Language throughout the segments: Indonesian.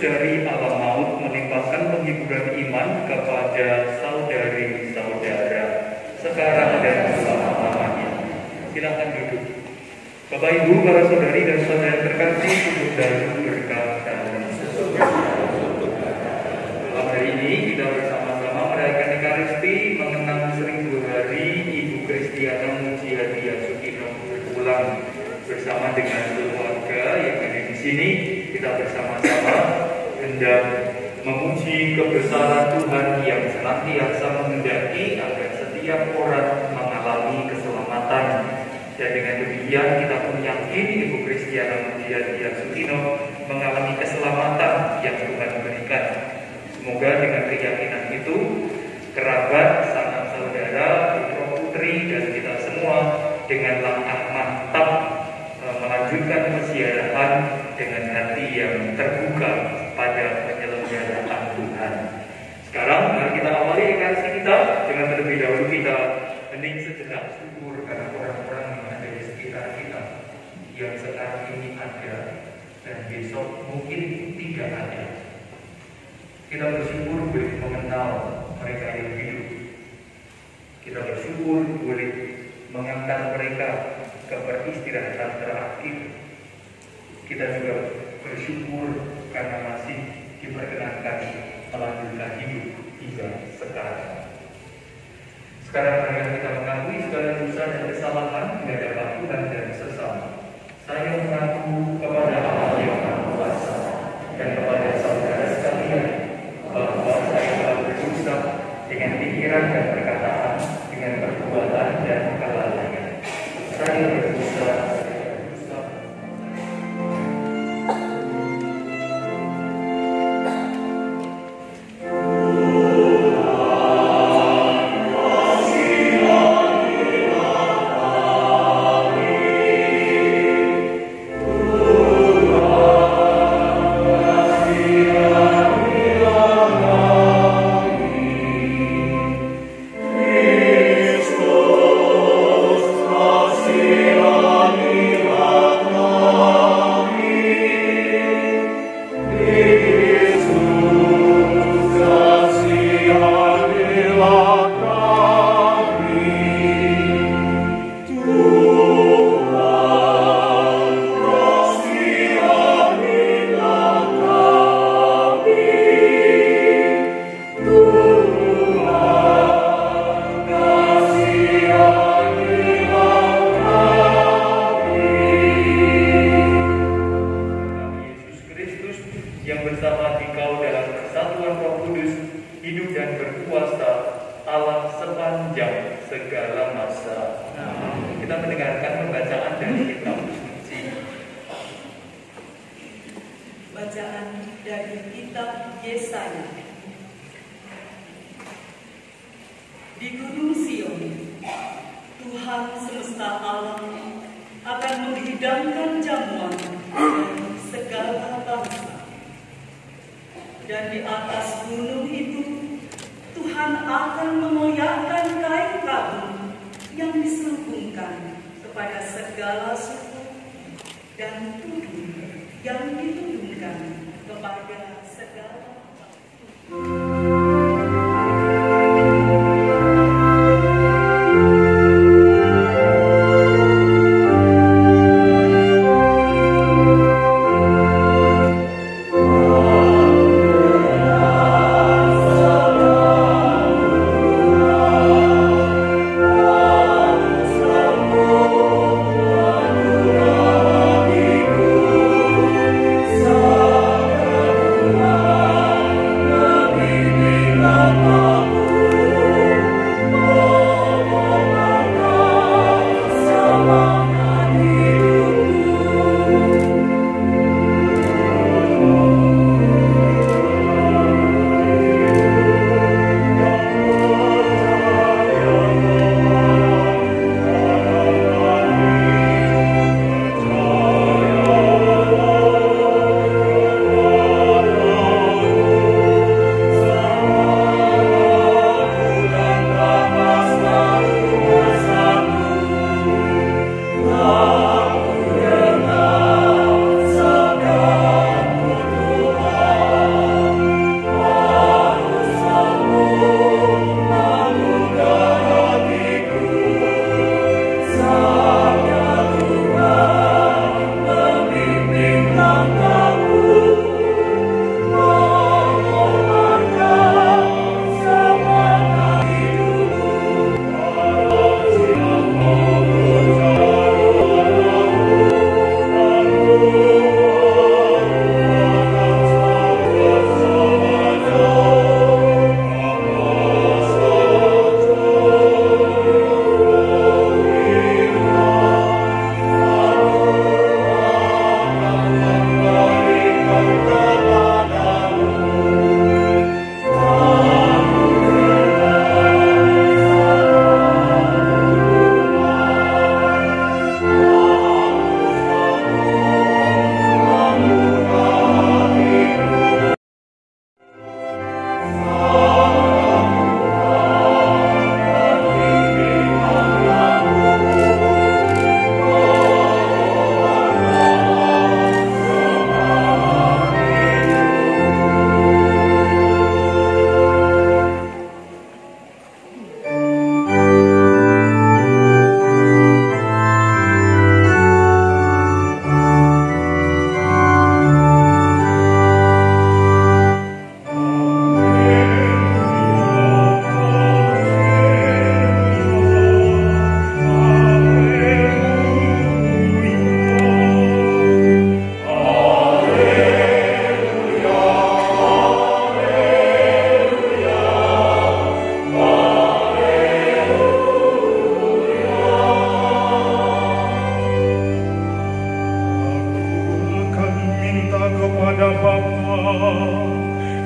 dari alam maut melimpahkan penghiburan iman kepada saudari-saudara sekarang dan selama-lamanya. Silakan duduk. Bapak Ibu, para saudari dan saudara terkasih, duduk dahulu berkat dalam malam hari ini kita bersama-sama merayakan Ekaristi mengenang 1000 hari Ibu Kristiana Mujiadiah Sukino berulang bersama dengan keluarga yang ada di sini. Kita bersama-sama hendak memuji kebesaran Tuhan yang senantiasa menghendaki agar setiap orang mengalami keselamatan. Dan dengan demikian kita pun yakin Ibu Kristiana Mujiadiah Sukino mengalami keselamatan yang Tuhan berikan. Semoga dengan keyakinan itu kerabat, sanak saudara, putra putri dan kita semua dengan langkah mantap melanjutkan persiapan dengan hati yang terbuka pada penyelenggaraan Tuhan. Sekarang mari kita awali Ekaristi kita dengan terlebih dahulu kita hening sejenak syukur karena orang-orang yang ada di sekitar kita yang sekarang ini ada dan besok mungkin tidak ada. Kita bersyukur boleh mengenal mereka yang hidup. Kita bersyukur boleh mengangkat mereka ke peristirahatan terakhir. Kita juga bersyukur karena masih diperkenankan melanjutkan hidup hingga sekarang. Sekarang marilah kita mengakui segala dosa dan kesalahan di hadapan Tuhan dan sesama. Saya mengaku kepada Allah yang Maha Kuasa dan kepada saudara sekalian bahwa saya telah berdosa dengan pikiran dan perkataan, dengan perbuatan dan kelalaian. Saya berdosa.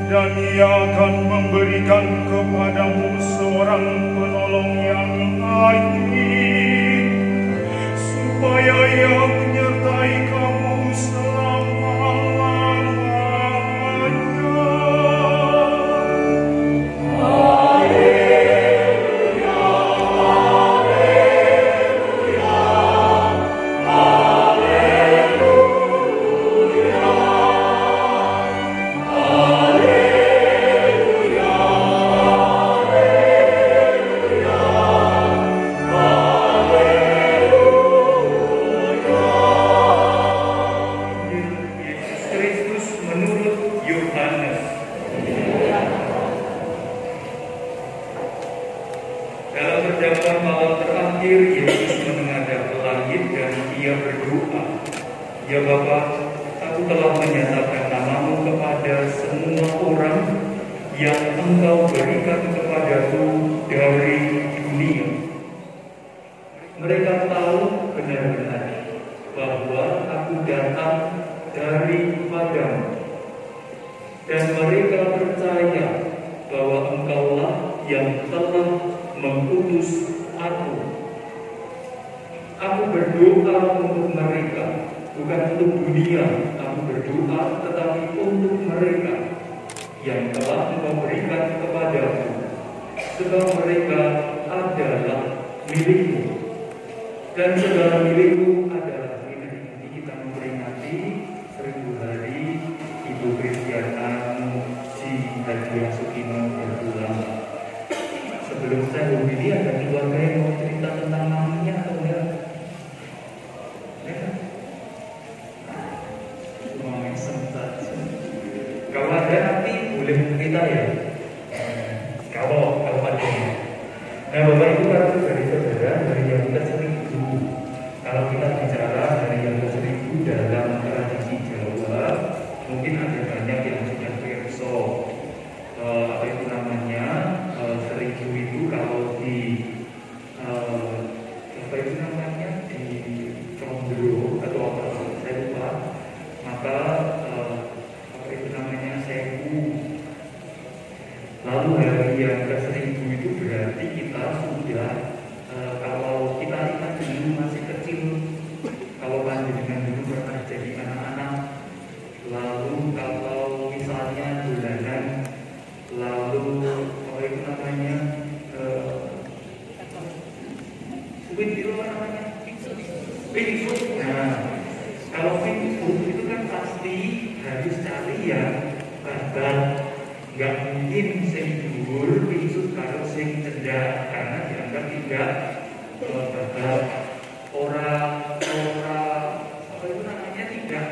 dan Ia akan memberikan kepadamu seorang penolong yang baik, supaya Ia menyertai kamu selama-lamanya. Ya Bapa, aku telah menyatakan namamu kepada semua orang yang Engkau berikan kepadaku dari dunia. Mereka tahu benar-benar bahwa aku datang daripadamu, dan mereka percaya bahwa Engkaulah yang telah mengutus aku. Aku berdoa untuk mereka, bukan untuk dunia. Aku berdoa tetapi untuk mereka yang telah Engkau berikan kepadaku, sebab mereka adalah milikmu, dan segala milikmu adalah milikmu. Ini kita memperingati 1000 hari Ibu Kristiana Muji Hadiah Sukino berpulang. Sebelum saya ini ada keluarga yang mau cerita tentang namanya atau enggak? Kalau ada nanti boleh cerita ya. Kalau ada. Nah Bapak Ibu, kalau dari saudara dari yang ke-1000, kalau kita bicara dari yang ke-1000 dalam tradisi Jawa, mungkin ada banyak yang sudah perso. Apa itu namanya? 1000 itu kalau di apa itu namanya, di Condro atau apa saya lupa, maka lalu hari yang ke-1000 itu berarti kita sudah kalau kita ingat dulu masih kecil, kalau panjenengan dulu pernah jadi anak-anak, lalu kalau misalnya bulanan, lalu apa itu namanya, itu apa namanya, pingsut. Nah, kalau pingsut itu kan pasti harus cari yang babat. Nggak mungkin sing dhuwur pingsut karo sing cendhak, karena dianggap tidak babat, orang apa itu namanya, tidak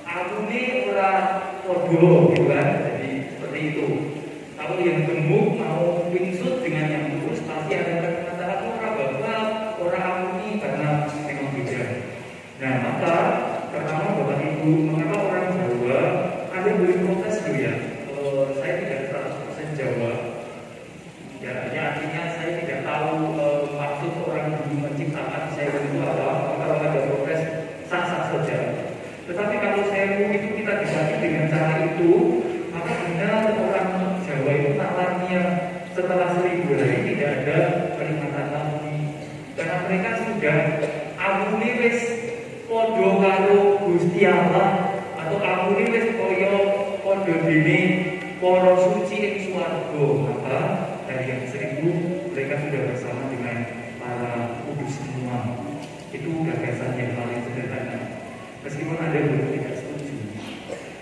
alune ora podo gitu kan. Jadi seperti itu. Kalau yang gemuk mau pingsut dengan yang lurus pasti ada kata-kata ora babat, ora aluni, karena memang beda. Nah maka pertama Bapak Ibu, mengapa orang Jawa ada boleh protes dulu ya? Saya tidak 100% Jawa. Ya, artinya saya tidak tahu maksud orang dulu menciptakan saya itu apa. Kalau ada proses sah-sah saja. Tetapi kalau saya itu kita dilatih dengan cara itu, maka benar orang Jawa itu nalarnya setelah 1000 hari tidak ada peringatan lagi, karena mereka sudah amune wis padha karo Gusti Allah, atau amune wis kaya padha dene para suci ing swarga. Maka dari yang 1000 mereka sudah bersama dengan para kudus semua. Itu gagasan yang paling sederhana. Meskipun ada yang tidak setuju,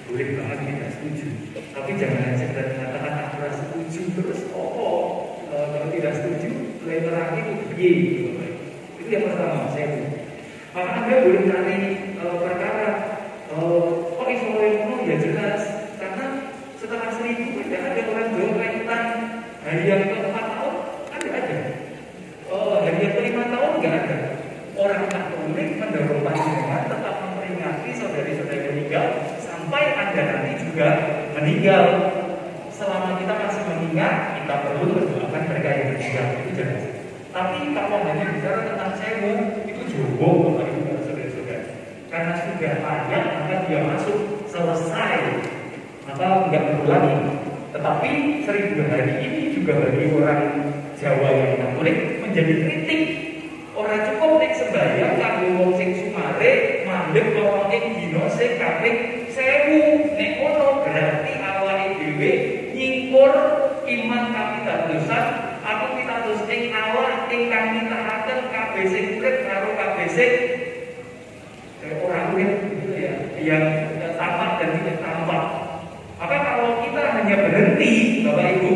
boleh banget tidak setuju, tapi jangan hanya sekedar mengatakan aku rasa setuju terus kalau tidak setuju lagi itu piye gitu. Itu yang pertama saya tuh. Maka Anda boleh cari perkara kok iso ngono ya jelas, karena setelah 1000 tidak ada orang Jawa kaitan hari yang ke-4 tahun ada. Hari yang ke-5 tahun nggak ada. Orang Katolik mendorong panjenengan tetap memperingati saudari-saudari meninggal sampai Anda nanti juga meninggal. Selama kita masih mengingat, kita perlu mendoakan mereka yang meninggal, itu jelas. Tapi kalau hanya bicara tentang sewu, itu jowo Bapak Ibu saudara-saudara. Karena sudah layak maka dia masuk selesai. maka nggak perlu lagi. Tetapi 1000 hari ini juga bagi orang Jawa yang Katolik menjadi kritik. Orang cukup nek sembahyang kanggo wong sing sumare mandeg ora ing dina sing kaping 1000. Nek ono berarti awake dhewe nyingkur iman kapitadosan atau pitados ing Allah ingkang nitahaken kabeh sing urip karo kabeh sing ora urip gitu ya, yang tampak dan tidak tampak. Maka kalau kita hanya berhenti, Bapak Ibu,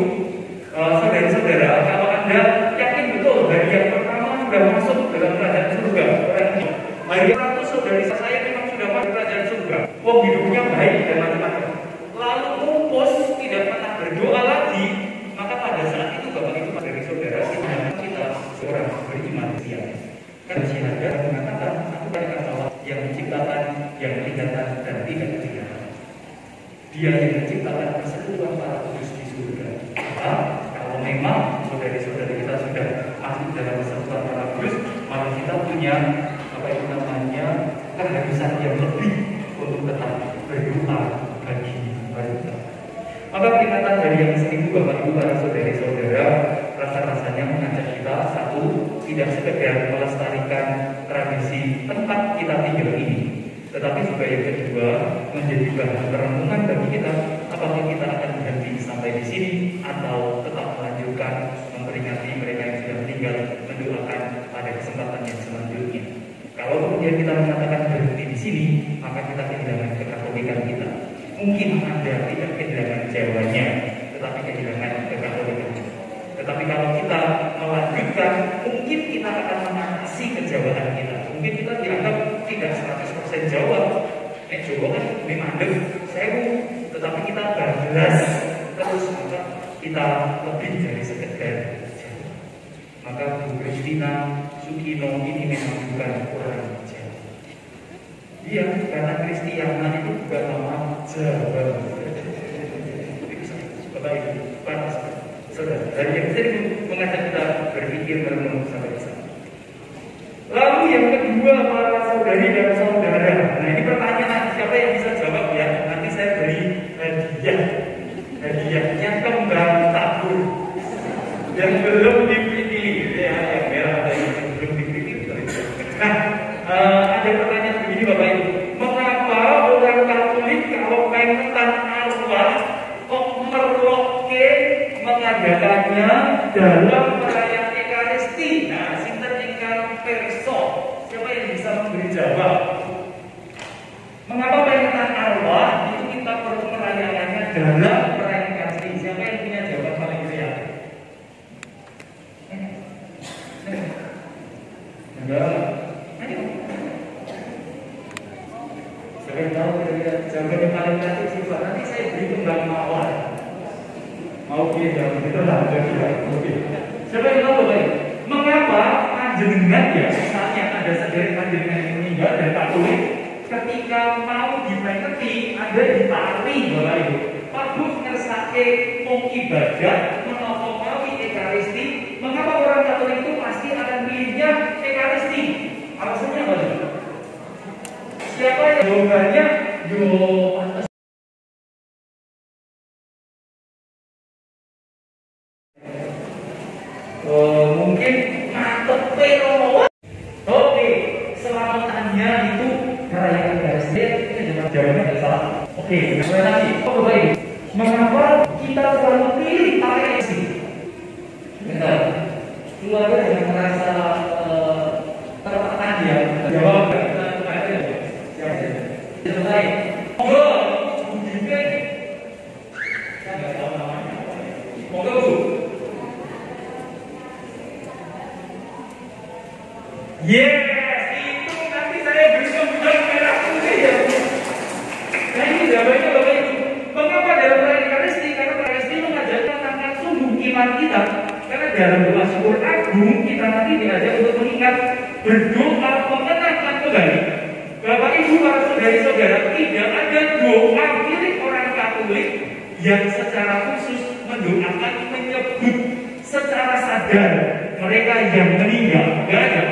saudara-saudara, kalau Anda yakin betul dari yang pertama sudah masuk dalam kerajaan surga, hari yang 100 saudari saya memang sudah masuk kerajaan surga, wong hidupnya baik dan macam-macam, lalu pupus tidak pernah berdoa lagi, maka pada saat itu Bapak Ibu dari saudara kita seorang beriman siap. Kan syahadat mengatakan aku pada Allah yang menciptakan, yang meninggalkan dan tidak meninggalkan. Dia yang menciptakan persekutuan para kudus di surga. Maka kalau memang saudari-saudari kita sudah masuk dalam persekutuan para kudus, maka kita punya apa itu namanya keharusan yang lebih untuk tetap berdoa bagi kita. Maka peringatan dari yang 1000 Bapak Ibu para saudari-saudara rasa-rasanya mengajak kita satu, tidak sekedar melestarikan tradisi tempat kita tinggal ini, tetapi juga yang kedua menjadi bahan perenungan bagi kita apakah kita akan berhenti sampai di sini atau tetap melanjutkan memperingati mereka yang sudah meninggal, mendoakan pada kesempatan yang selanjutnya. Kalau kemudian kita mengatakan berhenti di sini, maka kita kehilangan kekatolikan kita. Mungkin Anda tidak kehilangan Jawanya, tetapi kehilangan kekatolikan kita. Tetapi kalau kita melanjutkan, mungkin kita akan mengatasi kejawaan kita. Mungkin kita dianggap tidak 100% Jawa. Jawa kan memang ada 1000, tetapi kita berbelas terus, maka kita lebih dari sekedar Jawa. Maka Bu Christina Sukino ini memang bukan orang Jawa. Iya, karena Kristiana itu bukan nama Jawa. Bapak Ibu, panas. Saudara, dari yang sering mengajak kita berpikir merenung sampai di sana. Lalu yang kedua, para saudari dan saudara. Nah, ini pertanyaan siapa yang bisa jawab ya? Nanti saya beri hadiah. Hadiahnya kembang tabur yang belum dipilih. Ya, yang merah ada yang belum dipilih. Nah, ada pertanyaan begini Bapak Ibu. Mengapa orang Katolik kalau pengen Allah kok merloke mengadakannya dalam perayaan Ekaristi? Nah, sinten ingkang pirsa, siapa yang bisa memberi jawab? Mengapa peringatan Allah itu kita perlu merayakannya dalam perayaan Ekaristi? Siapa yang punya jawaban paling kreatif? Enggak. Ayo. Siapa yang tahu jawaban yang paling kreatif siapa? Nanti saya beri kembang mawar. Mau kita itu lah oke. Siapa yang tahu Bapak? Mengapa panjenengan ya misalnya ada saudara panjenengan yang meninggal dan Katolik ketika mau dipengeti ada ditari Bapak Ibu. Padus ngersake wong ibadah menapa mawi Ekaristi. Mengapa orang Katolik itu pasti akan pilihnya Ekaristi? Alasannya apa? Siapa yang jawabannya? Yo mungkin mantep pero. Oke, selamatannya itu perayaan Ekaristi. Jawabannya tidak salah. Oke, mulai lagi. Oh baik. Mengapa kita selalu pilih Ekaristi? Bentar. Keluarga jangan merasa tertekan ya. Jawab. Siapa lain? Monggo, Bu Dite. Saya nggak tahu namanya. Monggo Bu. Yes, itu nanti saya beri kembang merah putih ya. Nah ini jawabannya Bapak Ibu. Mengapa dalam perayaan Ekaristi? Karena Ekaristi mengajarkan tentang sungguh iman kita. Karena dalam doa syukur agung kita nanti diajak untuk mengingat berdoa mengenangkan kembali. Bapak Ibu para saudari-saudara, tidak ada doa milik orang Katolik yang secara khusus mendoakan menyebut secara sadar mereka yang meninggal. Tidak ada.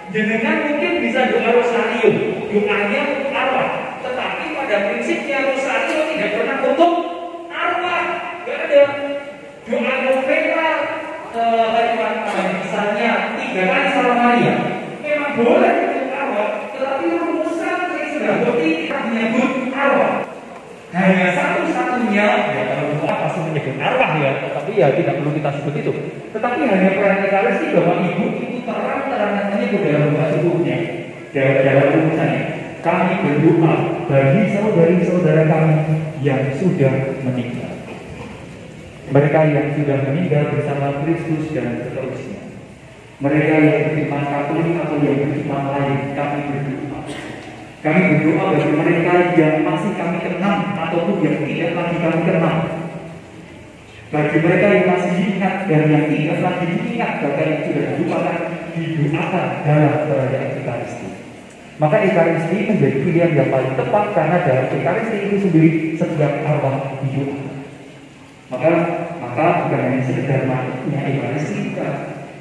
Jenengan mungkin bisa doa rosario, doanya untuk Allah, tetapi pada prinsipnya rosario tidak pernah untuk arwah, nggak ada. Doa novena misalnya 3 kali salam Maria, memang boleh untuk arwah, tetapi rumusan sinagogi menyebut arwah. Hanya satu-satunya, ya kalau doa pasti menyebut arwah ya, tetapi ya tidak perlu kita sebut itu. Tetapi hanya perayaan Ekaristi Bapak Ibu itu terang-terangan menyebut dalam doa ibunya, dalam rumusannya. Kami berdoa bagi saudari-saudara kami yang sudah meninggal. Mereka yang sudah meninggal bersama Kristus dan seterusnya. Mereka yang beriman Katolik atau yang beriman lain, kami berdoa. Kami berdoa bagi mereka yang masih kami kenal ataupun yang tidak lagi kami kenal. Bagi mereka yang masih diingat dan yang tidak lagi diingat, bahkan yang sudah dilupakan, didoakan dalam perayaan Ekaristi. Maka Ekaristi menjadi pilihan yang paling tepat karena dalam Ekaristi itu sendiri setiap arwah didoakan. Maka bukan hanya sekedar makhluknya Ekaristi bukan,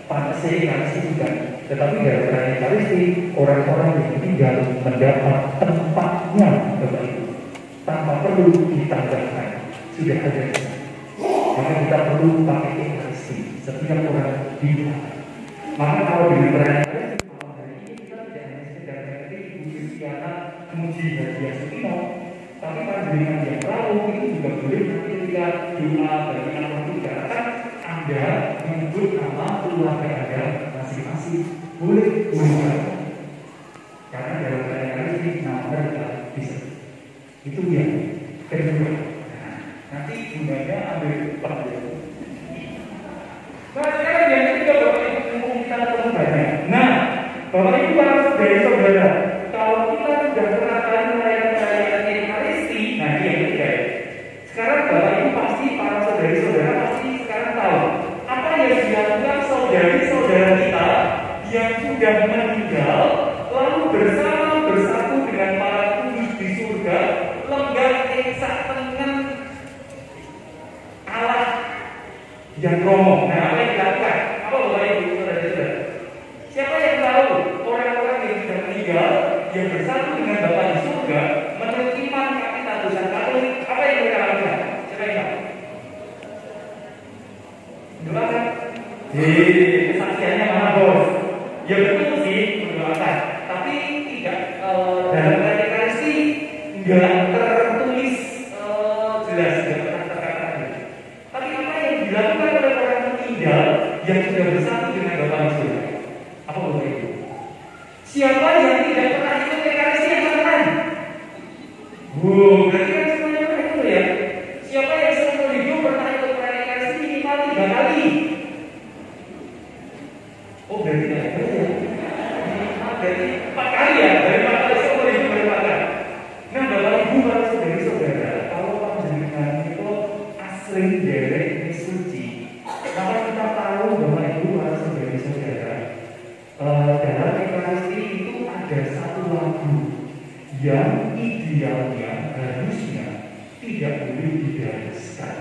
pantasnya Ekaristi bukan, tetapi dalam perayaan Ekaristi orang-orang yang meninggal mendapat tempatnya Bapak Ibu, tanpa perlu ditambahkan, sudah ada. Maka kita perlu pakai Ekaristi setiap orang didoakan. Maka kalau dengan perayaan Ekaristi malam hari ini kita tidak hanya sekedar mengerti Ibu Kristiana Muji Hadia Sukino, tapi panjenengan yang lalu itu juga boleh nanti ketika doa bagi anak kita kan Anda menyebut nama keluarga Anda masing-masing boleh. Karena dalam perayaan ini nama mereka bisa. Itu yang kedua. Nanti gunanya ambil pelajaran. Nah sekarang yang ketiga Bapak Ibu mumpung kita ketemu banyak. Nah Bapak Ibu para saudara, kalau kita sudah pernah kali merayakan Ekaristi, nah ini yang ketiga ya. Sekarang Bapak Ibu pasti para saudara pasti sekarang tahu apa yang dilakukan saudari-saudara kita yang sudah meninggal, lalu bersatu dengan para kudus di surga, lenggah eksak tengen Allah yang romo. Nah, apa yang dilakukan? Apa Bapak Ibu saudara-saudara? Siapa yang tahu orang-orang yang sudah meninggal yang bersatu dengan Bapa di surga menurut iman kita dosa Katolik, apa yang mereka lakukan? Siapa yang tahu? Mendoakan. Kesaksiannya mana bos? Ya betul sih mendoakan, tapi tidak dalam perayaan Ekaristi enggak tertulis jelas terkata. Tapi apa yang dilakukan oleh orang meninggal yang sudah bersatu dengan Bapa di surga? Apa Bapak Ibu? Siapa yang tidak pernah ikut Ekaristi yang tangan? Berarti kan semuanya pernah ikut ya? Siapa yang seumur hidup pernah ikut perayaan Ekaristi minimal 3 kali? Oh berarti tidak ada ya? Berarti 4 kali ya? Dari 4 kali seumur hidup dari 4 kali. Nah Bapak Ibu para saudara-saudara, kalau panjenengan itu asli derek suci, maka kita tahu Bapak Ibu para saudara-saudara, dalam Ekaristi itu ada satu lagu yang idealnya harusnya tidak boleh diharuskan.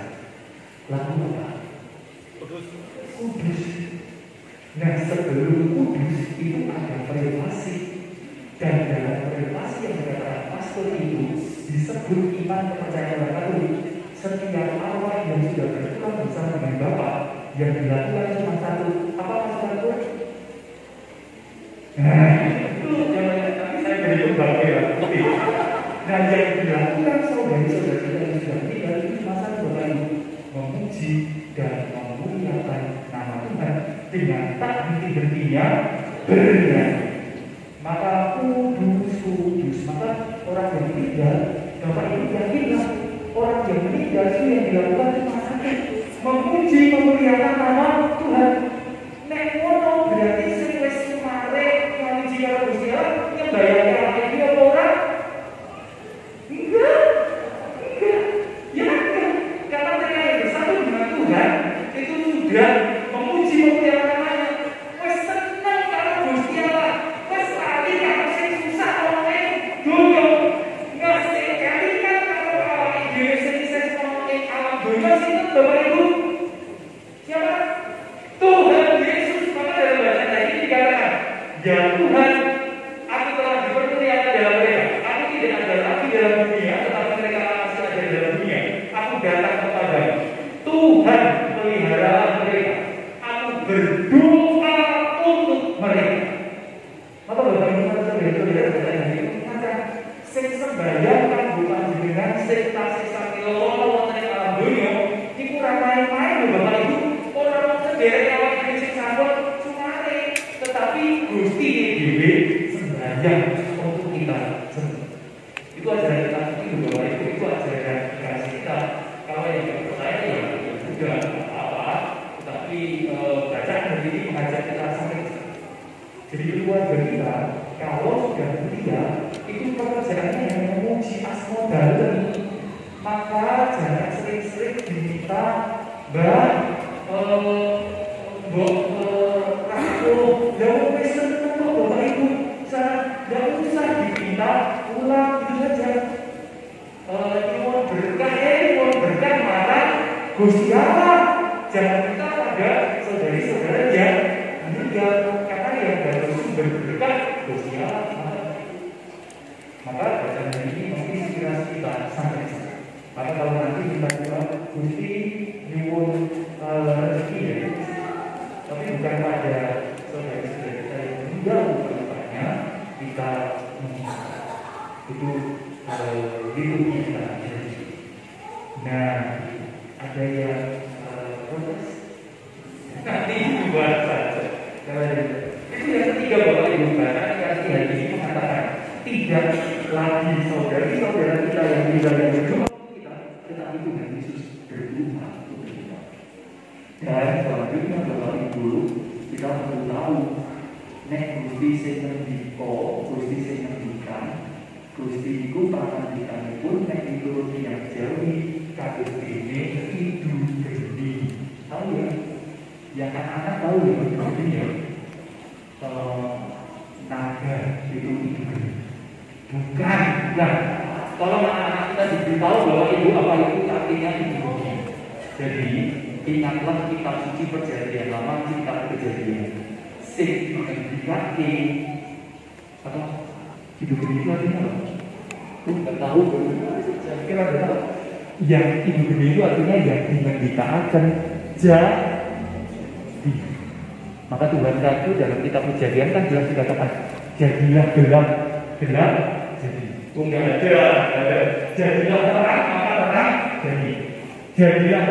Lagu apa? Kudus. Nah sebelum kudus itu ada privasi, dan dalam privasi yang dikatakan pastor itu disebut iman kepercayaan Katolik. Setiap arwah yang sudah berpulang bersama dengan Bapa yang dilakukan cuma satu. Apa maksudnya? Nah itu jangan, tapi saya beri kembali ya. Nah yang dilakukan saudara-saudara kita yang sudah meninggal itu cuma satu, Bapak Ibu, memuji dan memuliakan nama Tuhan dengan tak henti-hentinya bernyanyi. Maka kudus. Maka orang yang meninggal, Bapak Ibu yakinlah orang yang meninggal itu yang dilakukan cuma satu, memuji memuliakan nama Tuhan. Nek ngono berarti sing wis sumare memuji karo Gusti Allah nyembayang awake dhewe apa ora? Enggak. Ya enggak. Karena mereka yang bersatu dengan Tuhan itu sudah memuji memuliakan namanya. Wis seneng karo Gusti Allah. Wis lali karo sing susah oleh donya. Ngasih kali kan karo awake dhewe sing oleh alam donya sinten Bapak Ibu? Siapa? Tuhan Yesus. Maka dalam bahasa tadi dikatakan, ya Tuhan, aku telah dipermuliakan dalam mereka. Aku tidak ada lagi dalam dunia, tetapi mereka masih ada dalam dunia. Tuhan pelihara mereka. Aku berdoa untuk mereka. Maka Bapak Ibu saudara-saudara bertanya itu maka sing sembahyang kanggo panjenengan sing tasih sakila wonten ing alam donya iku ora main-main lho Bapak Ibu. Ora mung sederek awak dhewe sing sampun sumare, tetapi Gusti dhewe sembahyang untuk kita. Itu ajaran kita itu Bapak Ibu, itu ajaran kasih kita. Kalau yang tidak percaya ya sudah apa, tetapi bacaan hari ini mengajak kita sampai. Jadi keluarga kita kalau sudah belia itu pekerjaannya yang memuji asma dalem, maka jangan sering-sering diminta mbak aku jauh pesen kok Bapak Ibu nggak usah diminta ulang itu saja. Nyuwun berkah marah Gusti Allah, jangan minta pada saudari-saudara yang meninggal karena yang dari sumber berkah Gusti Allah. Maka bacaan ini menginspirasi kita sampai sana. Maka kalau nanti kita bilang Gusti nyuwun rezeki ya, tapi bukan pada saudara-saudara kita yang meninggal, bukannya kita itu liturgi kita. Nah, ada yang protes nanti dibuat saja. Itu yang ketiga Bapak Ibu, karena yang hari ini mengatakan tidak lagi saudari-saudara kita yang tinggal yang berdoa kita, tetapi Tuhan Yesus berdoa untuk kita. Dan selanjutnya Bapak Ibu, kita perlu tahu nek Gusti sing ngendika, Gusti sing ngendikan, Gusti iku pangandikanipun nek miturut yang Jawi kados dene itu geni. Tahu ya? Yang anak-anak tahu ya geni ya. Naga itu geni. Bukan. Nah, tolong anak-anak kita diberitahu bahwa ibu apa itu artinya itu. Jadi ingatlah kitab suci Perjanjian Lama, kitab Kejadian. Sing mengendikake apa? Hidup geni itu artinya apa? Nggak tahu, saya kira nggak tahu. Yang hidup geni itu artinya yang dimendikakan jadi. Maka Tuhan itu dalam kitab Kejadian kan jelas dikatakan jadilah gelap jadi. Enggak ada. Jadilah terang maka terang jadi. Jadilah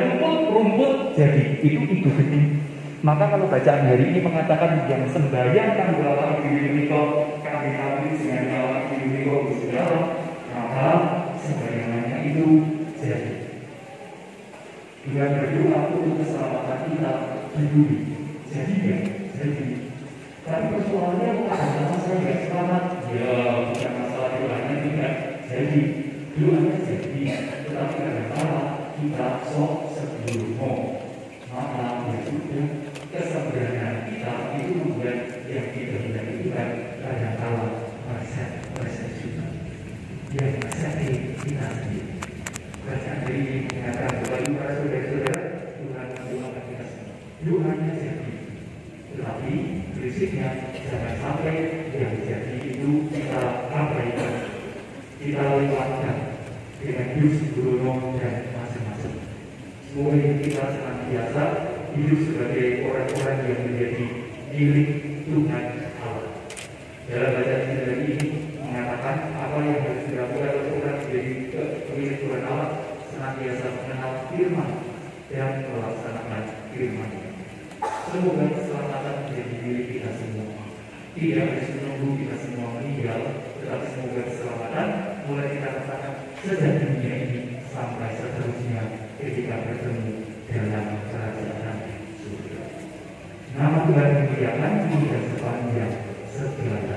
rumput jadi. Itu hidup geni. Maka kalau bacaan hari ini mengatakan yang sembahyang kan berlawan diri menika kami kami dengan nyawa diri menika Gusti Allah, maka sembahyangannya itu jadi. Dengan berdoa untuk keselamatan kita di bumi. Jadi ya, jadi. Tapi persoalannya bukan saya nggak selamat. Ya, bukan masalah doanya tidak. Jadi doanya jadi, tetapi kadang-kala kita sok sebelumnya. Maka ya sudah. Kesebenarnya kita itu membuat yang tidak dilakukan kadang-kala merasa juga. Yang merasa kita sendiri. Bacaan ini mengatakan bahwa para saudara-saudara Tuhan mendoakan kita semua. Doanya jadi, tetapi prinsipnya jangan sampai yang jadi itu kita abaikan, kita lewatkan dengan Yesus Bruno dan masing-masing. Semoga kita senantiasa hidup sebagai orang-orang yang menjadi milik Tuhan Allah. Dalam bacaan hari ini mengatakan apa yang harus dilakukan oleh orang menjadi milik Tuhan Allah, senantiasa mengenal firman dan melaksanakan firman. Semoga keselamatan menjadi milik kita semua. Tidak harus menunggu kita semua meninggal, tetapi semoga keselamatan mulai kita rasakan sejak dunia ini sampai seterusnya ketika bertemu dalam kerajaan surga. Nama Tuhan dimuliakan hingga sepanjang segala